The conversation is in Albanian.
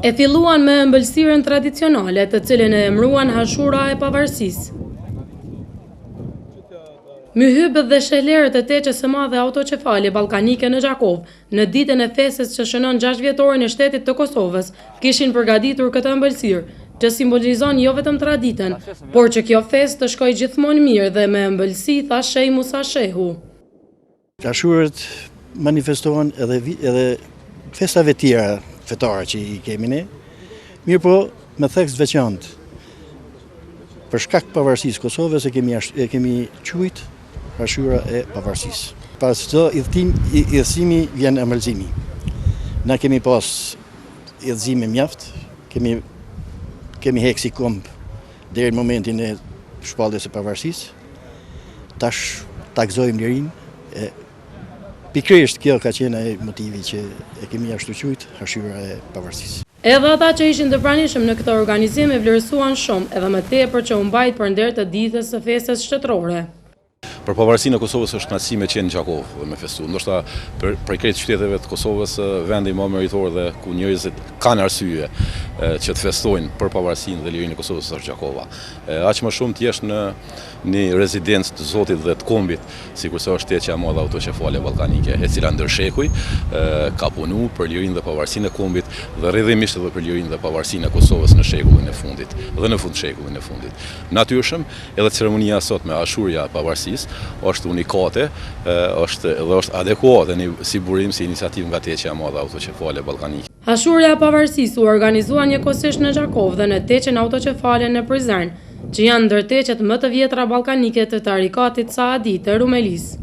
E filluan me ëmbëlsirën tradicionale, të cilën e emëruan Hashura e Pavarësisë. Myhybët dhe shehlerët e teqes së madhe autoqefale ballkanike në Gjakov, në ditën e festës që shënon 6 vjetorin e shtetit të Kosovës, kishin përgatitur këtë ëmbëlsirë, që simbolizon jo vetëm traditën, por që kjo festë të shkojë gjithmonë mirë dhe me ëmbëlsi, tha Shej Musa Shehu. Ashurët manifestohen edhe festave tjera fetare që i kemi ne, mirë po me theks veçantë. Për shkak të pavarësisë Kosovës e kemi quajt Ashura e Pavarësisë. Pas çdo idhësimi vjen ëmbëlsimi. Na kemi pas idhëzime mjaft, kemi hek si komb deri në momentin e shpalljes së pavarësisë. Tash takzojmë lirinë. Pikërisht kjo ka qenë ai motivi që e kemi ashtu quajt Ashura e Pavarësisë. Edhe ata që ishin të pranishëm në këtë organizim e vlerësuan shumë, edhe më tepër që u mbajt përnder të ditës së festës shtetërore. Për pavarësinë e Kosovës është kënaqësi me qenë në Gjakov dhe me festu. Ndoshta për krejt qyteteve të Kosovës vendi më meritor dhe ku njerëzit kanë arsye që të festojnë për pavarësinë dhe lirinë e Kosovës është Gjakova. Aq më shumë të jesh në një rezidencë të Zotit dhe të kombit, sikurse është Teqja e Madhe autoqefale ballkanike, e cila ndër shekuj ka punu për lirinë dhe pavarësinë e kombit dhe rrjedhimisht edhe për lirinë dhe pavarësinë e Kosovës në shekullin e fundit dhe në fund shekullin e fundit. Natyrshëm, edhe ceremonia sot me Ashurja e Pavarësisë është unikate, është adekuate si burim, si iniciativë nga Teqja e Madhe autoqefale ballkanike. Ashurja e Pavarësisë u organizua njëkohësisht në Gjakov dhe në Teqen autoqefale në Prizren, që janë ndër teqet më të vjetra ballkanike të tarikatit Saadit të Rumelisë.